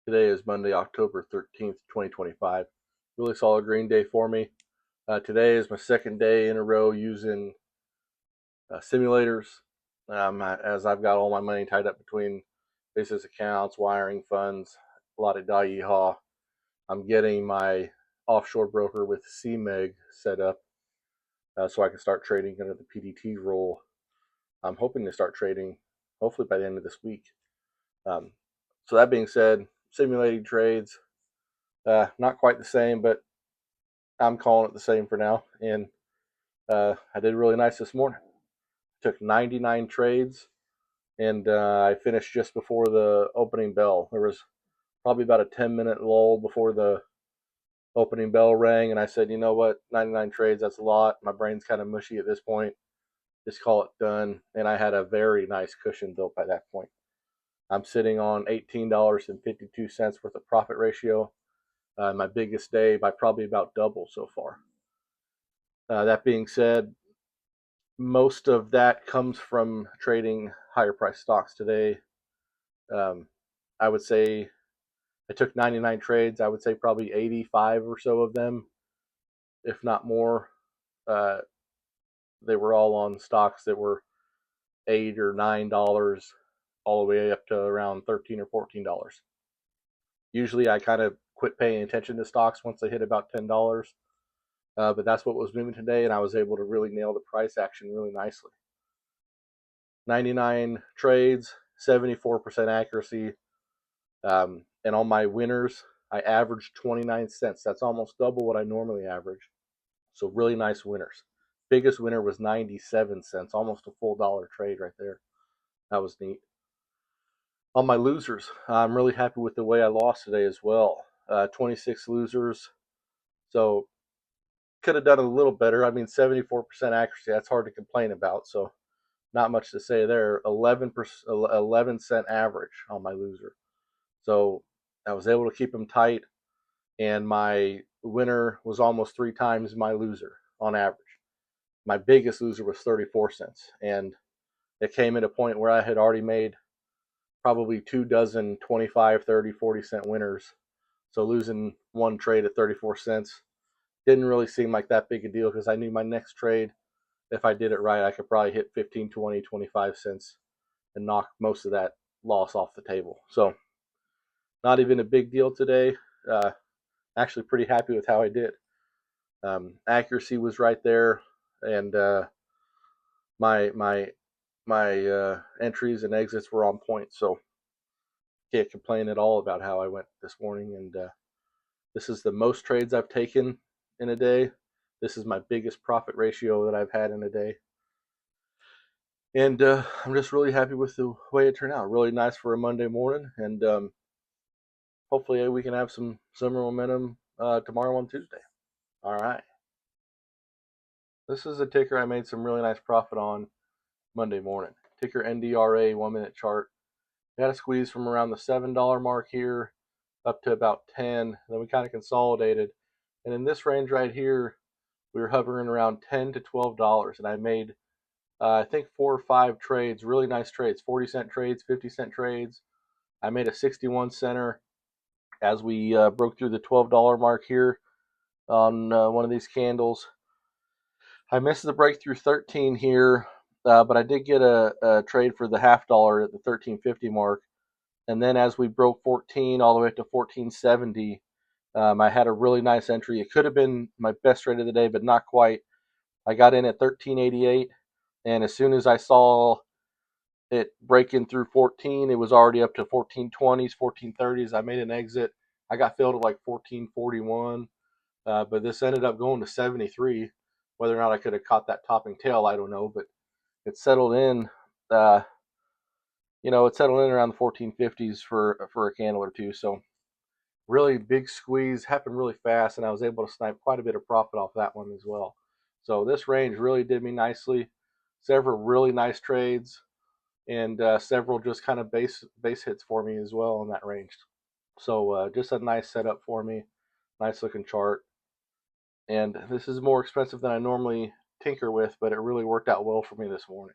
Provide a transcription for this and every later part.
Today is Monday, October 13th, 2025. Really solid green day for me. Today is my second day in a row using simulators. As I've got all my money tied up between business accounts, wiring funds, a lot of yeehaw. I'm getting my offshore broker with CMEG set up so I can start trading under the PDT rule. I'm hoping to start trading hopefully by the end of this week. So that being said, simulating trades, not quite the same, but I'm calling it the same for now. And I did really nice this morning. Took 99 trades, and I finished just before the opening bell. There was probably about a 10-minute lull before the opening bell rang, and I said, you know what, 99 trades, that's a lot. My brain's kind of mushy at this point. Just call it done. And I had a very nice cushion built by that point. I'm sitting on $18.52 worth of profit ratio. My biggest day by probably about double so far. That being said, most of that comes from trading higher price stocks today. I would say I took 99 trades. I would say probably 85 or so of them, if not more, they were all on stocks that were $8 or $9 all the way up to around $13 or $14. Usually I kind of quit paying attention to stocks once they hit about $10. But that's what was moving today, and I was able to really nail the price action really nicely. 99 trades, 74% accuracy, and on my winners, I averaged 29 cents. That's almost double what I normally average. So really nice winners. Biggest winner was 97 cents, almost a full dollar trade right there. That was neat. On my losers, I'm really happy with the way I lost today as well. 26 losers. So could have done a little better. I mean, 74% accuracy, that's hard to complain about. So not much to say there. 11 cent average on my loser. So I was able to keep them tight, and my winner was almost 3 times my loser on average. My biggest loser was 34 cents, and it came at a point where I had already made probably 2 dozen 25, 30, 40 cent winners. So losing one trade at 34 cents didn't really seem like that big a deal because I knew my next trade, if I did it right, I could probably hit 15, 20, 25 cents and knock most of that loss off the table. So not even a big deal today. Actually pretty happy with how I did. Accuracy was right there, and my entries and exits were on point. So can't complain at all about how I went this morning. And this is the most trades I've taken in a day. This is my biggest profit ratio that I've had in a day. And I'm just really happy with the way it turned out. Really nice for a Monday morning, and hopefully we can have some summer momentum tomorrow on Tuesday. All right. This is a ticker I made some really nice profit on Monday morning. Ticker NDRA 1-minute chart. We had a squeeze from around the $7 mark here up to about 10. Then we kind of consolidated. And in this range right here, we were hovering around $10 to $12. And I made, I think, 4 or 5 trades, really nice trades, 40-cent trades, 50-cent trades. I made a 61 center as we broke through the $12 mark here on one of these candles. I missed the breakthrough 13 here, but I did get a trade for the $half at the 13.50 mark. And then as we broke 14 all the way up to 14.70, I had a really nice entry. It could have been my best trade of the day, but not quite. I got in at 13.88, and as soon as I saw it breaking through 14, it was already up to 14.20s, 14.30s. I made an exit. I got filled at like 14.41, but this ended up going to 73. Whether or not I could have caught that topping tail, I don't know, but it settled in. It settled in around the 14.50s for a candle or two. So really big squeeze, happened really fast, and I was able to snipe quite a bit of profit off that one as well. So this range really did me nicely. Several really nice trades, and several just kind of base hits for me as well on that range. So just a nice setup for me, nice looking chart. And this is more expensive than I normally tinker with, but it really worked out well for me this morning.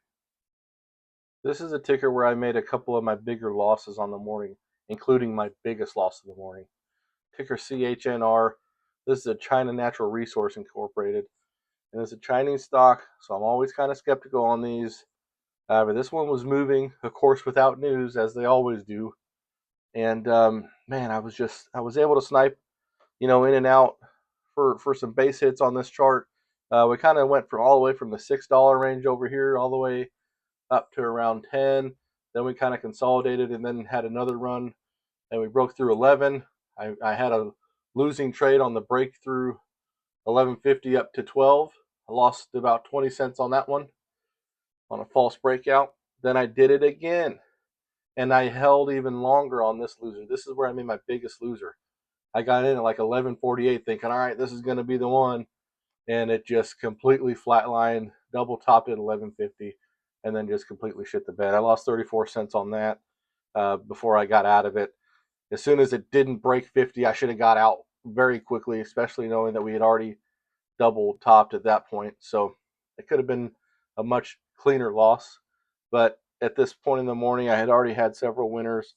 This is a ticker where I made a couple of my bigger losses on the morning. including my biggest loss of the morning. Ticker CHNR. This is a China Natural Resource Incorporated, and it's a Chinese stock, so I'm always kind of skeptical on these. But this one was moving, of course, without news, as they always do. And man, I was able to snipe, in and out for some base hits on this chart. We kind of went from all the way from the $6 range over here all the way up to around 10. Then we kind of consolidated and then had another run, and we broke through 11. I had a losing trade on the breakthrough 1150 up to 12. I lost about 20 cents on that one on a false breakout. Then I did it again, and I held even longer on this loser. This is where I made my biggest loser. I got in at like 1148 thinking, all right, this is going to be the one. And it just completely flatlined, double topped at 1150, and then just completely shit the bed. I lost 34 cents on that before I got out of it. As soon as it didn't break 50, I should have got out very quickly, especially knowing that we had already double topped at that point. So it could have been a much cleaner loss. But at this point in the morning, I had already had several winners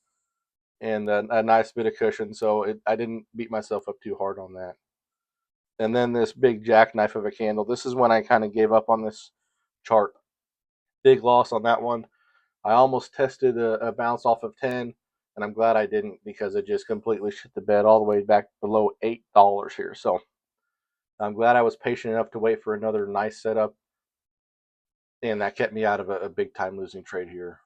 and a nice bit of cushion, so I didn't beat myself up too hard on that. And then this big jackknife of a candle. This is when I kind of gave up on this chart. Big loss on that one. I almost tested a bounce off of 10, and I'm glad I didn't because it just completely shit the bed all the way back below $8 here. So I'm glad I was patient enough to wait for another nice setup, and that kept me out of a big time losing trade here.